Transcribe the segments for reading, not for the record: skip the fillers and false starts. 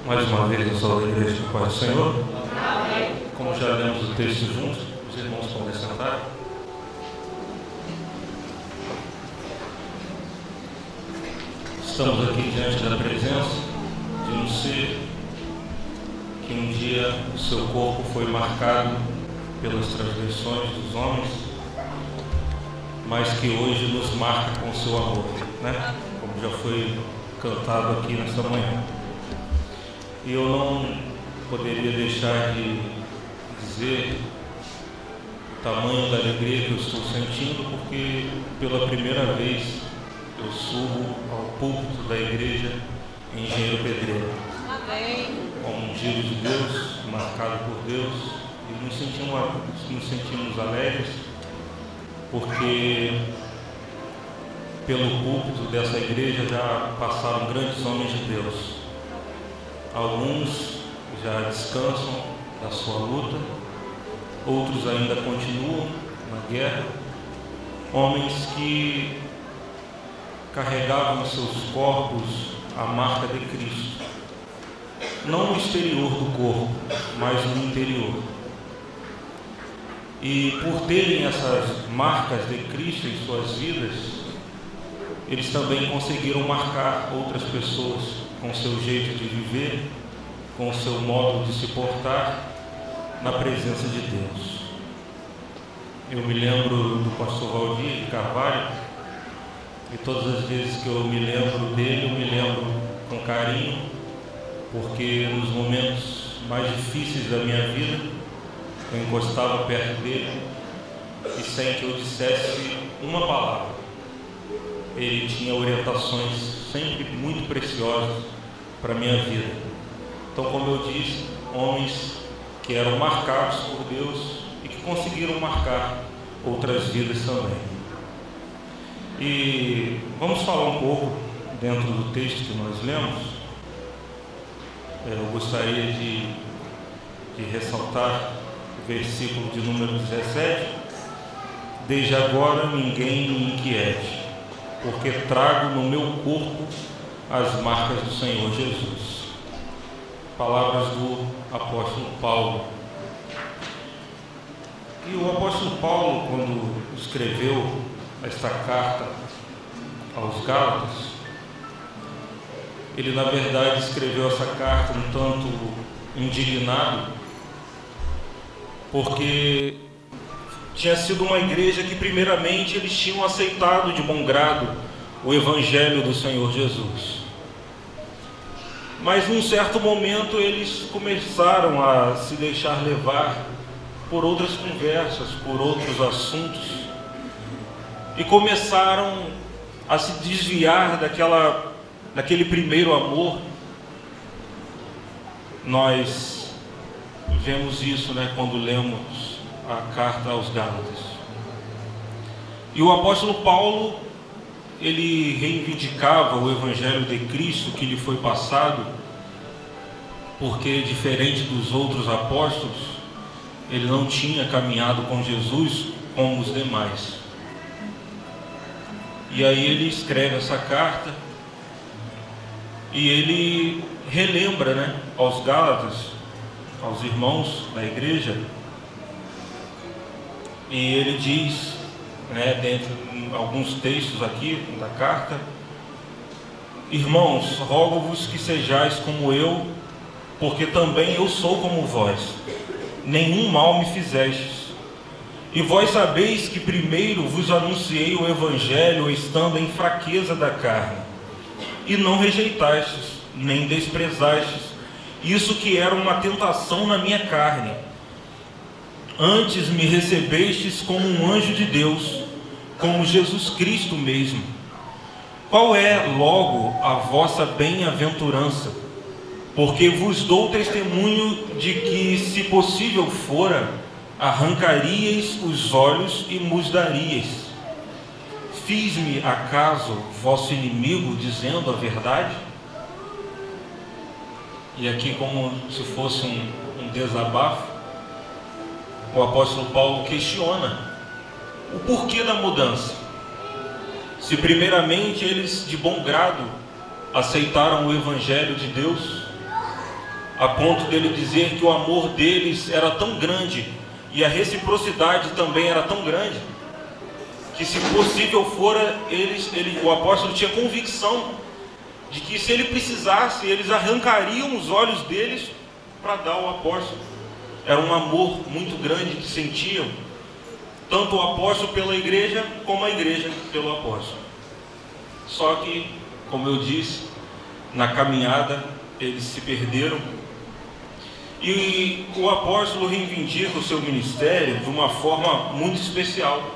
Mais uma vez eu sou da Igreja do Pai do Senhor. Amém. Como já lemos o texto juntos, os irmãos podem sentar. Estamos aqui diante da presença de um ser que um dia o seu corpo foi marcado pelas transgressões dos homens, mas que hoje nos marca com o seu amor, né? Como já foi cantado aqui nesta manhã. E eu não poderia deixar de dizer o tamanho da alegria que eu estou sentindo, porque pela primeira vez eu subo ao púlpito da igreja em Engenheiro Pedreira. Amém. Com um giro de Deus, marcado por Deus, e nos sentimos alegres, porque pelo púlpito dessa igreja já passaram grandes homens de Deus. Alguns já descansam da sua luta, outros ainda continuam na guerra. Homens que carregavam em seus corpos a marca de Cristo, não no exterior do corpo, mas no interior. E por terem essas marcas de Cristo em suas vidas, eles também conseguiram marcar outras pessoas com o seu jeito de viver, com o seu modo de se portar na presença de Deus. Eu me lembro do pastor Valdir de Carvalho, e todas as vezes que eu me lembro dele, eu me lembro com carinho, porque nos momentos mais difíceis da minha vida, eu encostava perto dele e sem que eu dissesse uma palavra, ele tinha orientações sempre muito preciosas para a minha vida. Então, como eu disse, homens que eram marcados por Deus e que conseguiram marcar outras vidas também. E vamos falar um pouco dentro do texto que nós lemos. Eu gostaria de ressaltar o versículo de número 17. Desde agora ninguém me inquiete, porque trago no meu corpo as marcas do Senhor Jesus. Palavras do apóstolo Paulo. E o apóstolo Paulo, quando escreveu esta carta aos Gálatas, ele na verdade escreveu essa carta um tanto indignado, porque tinha sido uma igreja que primeiramente eles tinham aceitado de bom grado o Evangelho do Senhor Jesus. Mas num certo momento eles começaram a se deixar levar por outras conversas, por outros assuntos, e começaram a se desviar daquele primeiro amor. Nós vemos isso, né, quando lemos a carta aos Gálatas. E o apóstolo Paulo, ele reivindicava o Evangelho de Cristo que lhe foi passado, porque diferente dos outros apóstolos, ele não tinha caminhado com Jesus como os demais. E aí ele escreve essa carta e ele relembra, né, aos Gálatas, aos irmãos da igreja, e ele diz, né, dentro de alguns textos aqui da carta: irmãos, rogo-vos que sejais como eu, porque também eu sou como vós. Nenhum mal me fizestes. E vós sabeis que primeiro vos anunciei o Evangelho estando em fraqueza da carne, e não rejeitastes, nem desprezastes isso que era uma tentação na minha carne. Antes me recebestes como um anjo de Deus, como Jesus Cristo mesmo. Qual é, logo, a vossa bem-aventurança? Porque vos dou testemunho de que, se possível fora, arrancaríeis os olhos e vos daríeis. Fiz-me acaso vosso inimigo dizendo a verdade? E aqui, como se fosse um desabafo, o apóstolo Paulo questiona o porquê da mudança. Se primeiramente eles de bom grado aceitaram o Evangelho de Deus, a ponto dele dizer que o amor deles era tão grande e a reciprocidade também era tão grande, que se possível fora, o apóstolo tinha convicção de que se ele precisasse, eles arrancariam os olhos deles para dar ao apóstolo. Era um amor muito grande que sentiam, tanto o apóstolo pela igreja, como a igreja pelo apóstolo. Só que, como eu disse, na caminhada eles se perderam, e o apóstolo reivindica o seu ministério de uma forma muito especial,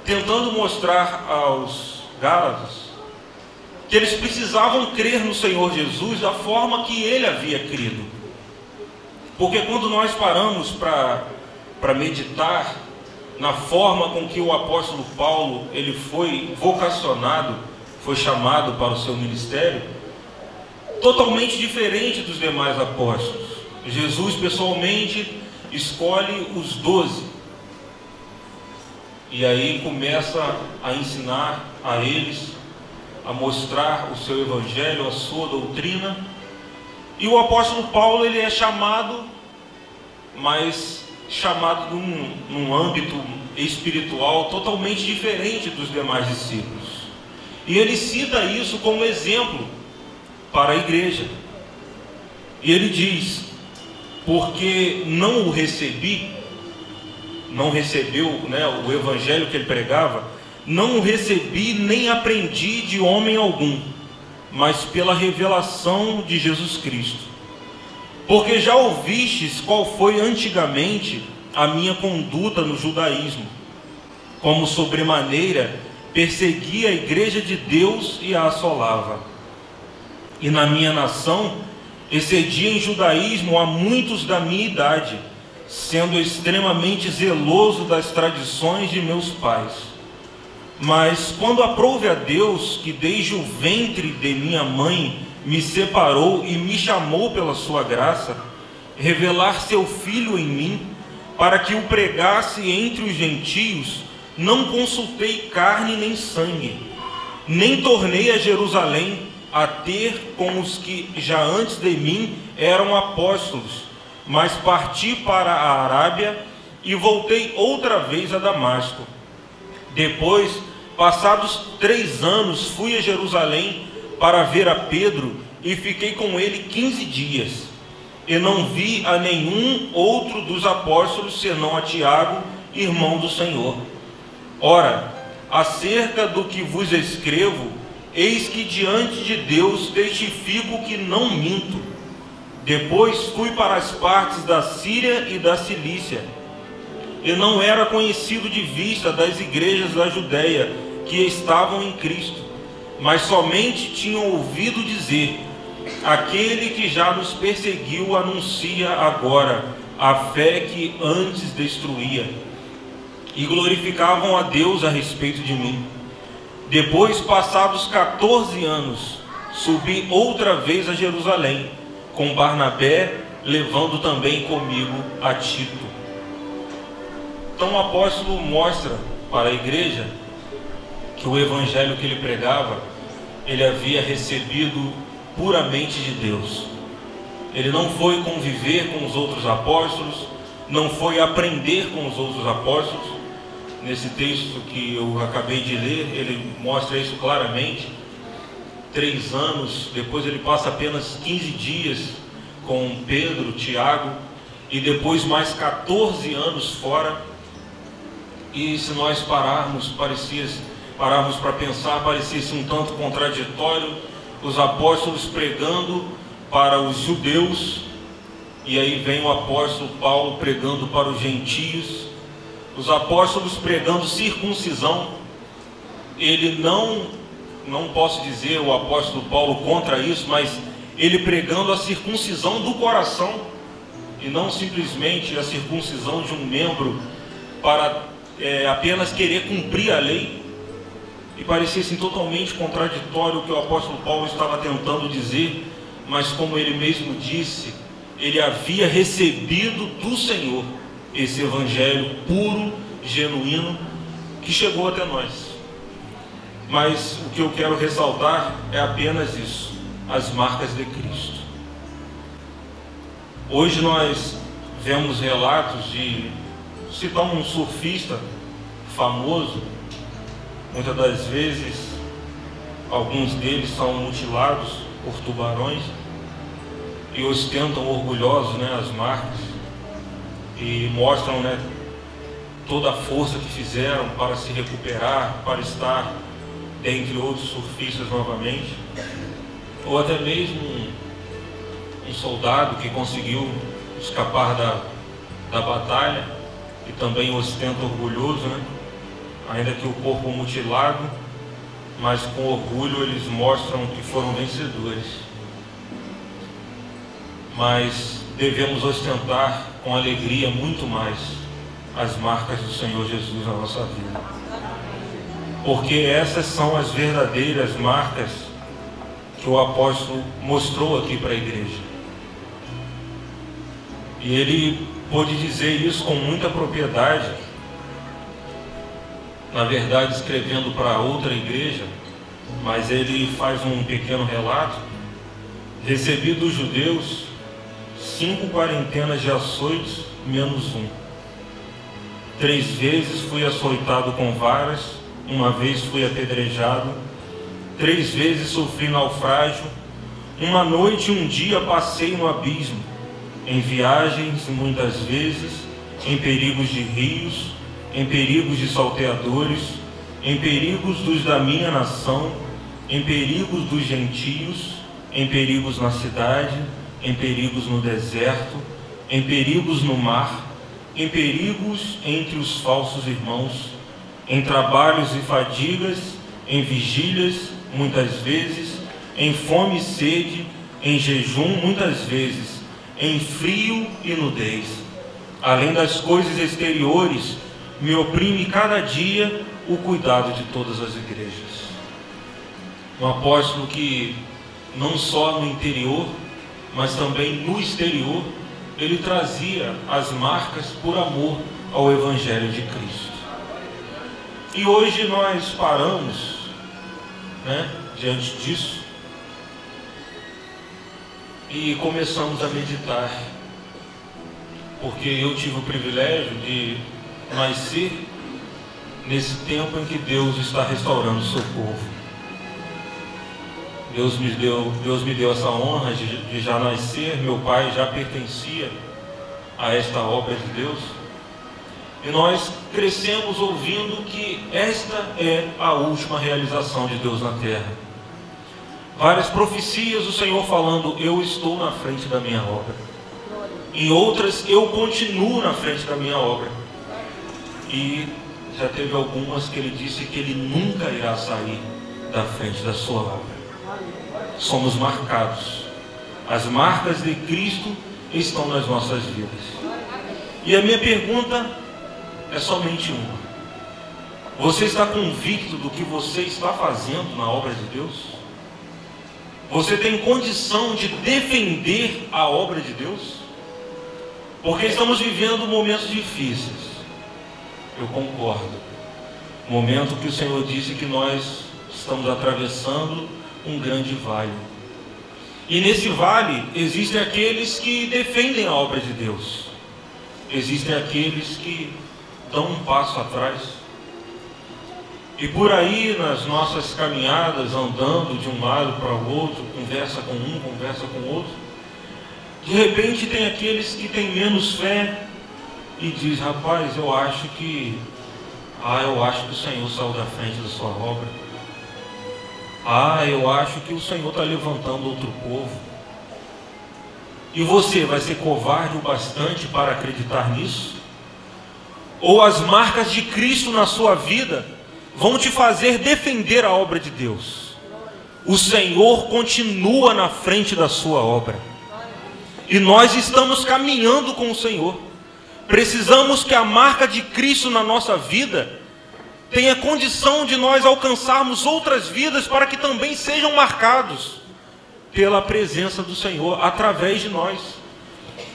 tentando mostrar aos Gálatas que eles precisavam crer no Senhor Jesus da forma que ele havia crido. Porque quando nós paramos para meditar na forma com que o apóstolo Paulo ele foi vocacionado, foi chamado para o seu ministério, totalmente diferente dos demais apóstolos. Jesus pessoalmente escolhe os 12, e aí começa a ensinar a eles, a mostrar o seu evangelho, a sua doutrina. E o apóstolo Paulo ele é chamado, mas chamado num âmbito espiritual totalmente diferente dos demais discípulos. E ele cita isso como exemplo para a igreja. E ele diz: porque não o recebi, não recebeu, o evangelho que ele pregava, não o recebi nem aprendi de homem algum, mas pela revelação de Jesus Cristo. Porque já ouvistes qual foi antigamente a minha conduta no judaísmo, como sobremaneira perseguia a igreja de Deus e a assolava. E na minha nação excedia em judaísmo a muitos da minha idade, sendo extremamente zeloso das tradições de meus pais. Mas quando aprouve a Deus, que desde o ventre de minha mãe me separou e me chamou pela sua graça, revelar seu Filho em mim, para que o pregasse entre os gentios, não consultei carne nem sangue, nem tornei a Jerusalém a ter com os que já antes de mim eram apóstolos, mas parti para a Arábia e voltei outra vez a Damasco. Depois, passados 3 anos, fui a Jerusalém para ver a Pedro e fiquei com ele 15 dias. E não vi a nenhum outro dos apóstolos, senão a Tiago, irmão do Senhor. Ora, acerca do que vos escrevo, eis que diante de Deus testifico que não minto. Depois fui para as partes da Síria e da Cilícia, e não era conhecido de vista das igrejas da Judéia que estavam em Cristo, mas somente tinham ouvido dizer: aquele que já nos perseguiu anuncia agora a fé que antes destruía, e glorificavam a Deus a respeito de mim. Depois, passados 14 anos, subi outra vez a Jerusalém, com Barnabé, levando também comigo a Tito. Então o apóstolo mostra para a igreja que o evangelho que ele pregava, ele havia recebido puramente de Deus. Ele não foi conviver com os outros apóstolos, não foi aprender com os outros apóstolos. Nesse texto que eu acabei de ler, ele mostra isso claramente. 3 anos, depois ele passa apenas 15 dias com Pedro, Tiago, e depois mais 14 anos fora. E se nós pararmos para pensar, parecia um tanto contraditório, os apóstolos pregando para os judeus, e aí vem o apóstolo Paulo pregando para os gentios. Os apóstolos pregando circuncisão. Ele não posso dizer o apóstolo Paulo contra isso, mas ele pregando a circuncisão do coração, e não simplesmente a circuncisão de um membro para apenas querer cumprir a lei. E parecia assim totalmente contraditório o que o apóstolo Paulo estava tentando dizer, mas como ele mesmo disse, ele havia recebido do Senhor esse evangelho puro, genuíno, que chegou até nós. Mas o que eu quero ressaltar é apenas isso: as marcas de Cristo. Hoje nós vemos relatos de, citar um surfista famoso, muitas das vezes alguns deles são mutilados por tubarões e ostentam orgulhosos, as marcas, e mostram, toda a força que fizeram para se recuperar, para estar dentre outros surfistas novamente, ou até mesmo um soldado que conseguiu escapar da batalha e também ostenta orgulhoso, ainda que o corpo mutilado, mas com orgulho eles mostram que foram vencedores. Mas devemos ostentar com alegria muito mais as marcas do Senhor Jesus na nossa vida, porque essas são as verdadeiras marcas que o apóstolo mostrou aqui para a igreja. E ele pôde dizer isso com muita propriedade, na verdade escrevendo para outra igreja, mas ele faz um pequeno relato. Recebi dos judeus 5 quarentenas de açoites menos 1. 3 vezes fui açoitado com varas, 1 vez fui apedrejado, 3 vezes sofri naufrágio, 1 noite e 1 dia passei no abismo, em viagens muitas vezes, em perigos de rios, em perigos de salteadores, em perigos dos da minha nação, em perigos dos gentios, em perigos na cidade, em perigos no deserto, em perigos no mar, em perigos entre os falsos irmãos, em trabalhos e fadigas, em vigílias muitas vezes, em fome e sede, em jejum muitas vezes, em frio e nudez. Além das coisas exteriores, me oprime cada dia o cuidado de todas as igrejas. Um apóstolo que não só no interior, mas também no exterior, ele trazia as marcas por amor ao Evangelho de Cristo. E hoje nós paramos, diante disso, e começamos a meditar, porque eu tive o privilégio de nascer nesse tempo em que Deus está restaurando o seu povo. Deus me deu essa honra de já nascer. Meu pai já pertencia a esta obra de Deus, e nós crescemos ouvindo que esta é a última realização de Deus na terra. Várias profecias do Senhor falando: eu estou na frente da minha obra. Em outras, eu continuo na frente da minha obra. E já teve algumas que ele disse que ele nunca irá sair da frente da sua obra. Somos marcados. As marcas de Cristo estão nas nossas vidas. E a minha pergunta é somente uma: você está convicto do que você está fazendo na obra de Deus? Você tem condição de defender a obra de Deus? Porque estamos vivendo momentos difíceis. Eu concordo. Momento que o Senhor disse que nós estamos atravessando um grande vale. E nesse vale existem aqueles que defendem a obra de Deus. Existem aqueles que dão um passo atrás. E por aí, nas nossas caminhadas, andando de um lado para o outro, conversa com um, conversa com o outro, de repente tem aqueles que têm menos fé e diz: rapaz, eu acho que o Senhor saiu da frente da sua obra. Eu acho que o Senhor está levantando outro povo. E você vai ser covarde o bastante para acreditar nisso? Ou as marcas de Cristo na sua vida vão te fazer defender a obra de Deus? O Senhor continua na frente da sua obra. E nós estamos caminhando com o Senhor. Precisamos que a marca de Cristo na nossa vida tenha condição de nós alcançarmos outras vidas para que também sejam marcados pela presença do Senhor através de nós.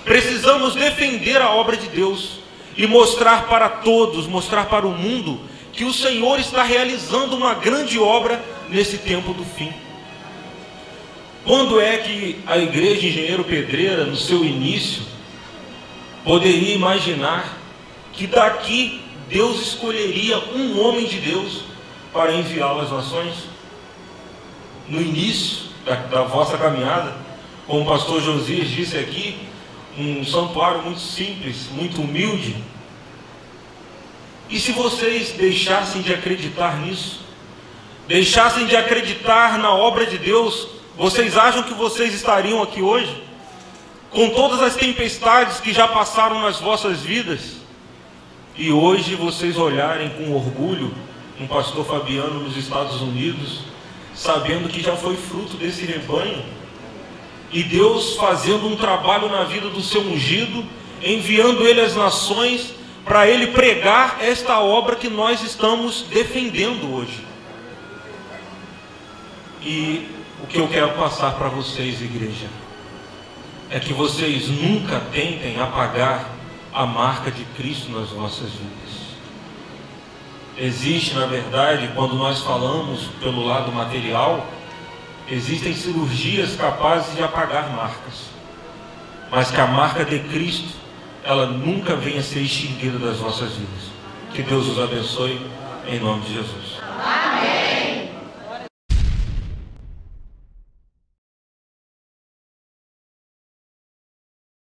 Precisamos defender a obra de Deus e mostrar para todos, mostrar para o mundo que o Senhor está realizando uma grande obra nesse tempo do fim. Quando é que a igreja Engenheiro Pedreira, no seu início, poderia imaginar que daqui Deus escolheria um homem de Deus para enviá-lo às nações? No início da vossa caminhada, como o pastor Josias disse aqui, um santuário muito simples, muito humilde. E se vocês deixassem de acreditar nisso, deixassem de acreditar na obra de Deus, vocês acham que vocês estariam aqui hoje? Com todas as tempestades que já passaram nas vossas vidas, e hoje vocês olharem com orgulho um pastor Fabiano nos Estados Unidos, sabendo que já foi fruto desse rebanho, e Deus fazendo um trabalho na vida do seu ungido, enviando ele às nações, para ele pregar esta obra que nós estamos defendendo hoje. E o que eu quero passar para vocês, igreja, é que vocês nunca tentem apagar a marca de Cristo nas vossas vidas. Existe, na verdade, quando nós falamos pelo lado material, existem cirurgias capazes de apagar marcas, mas que a marca de Cristo, ela nunca venha a ser extinguida das vossas vidas. Que Deus os abençoe, em nome de Jesus.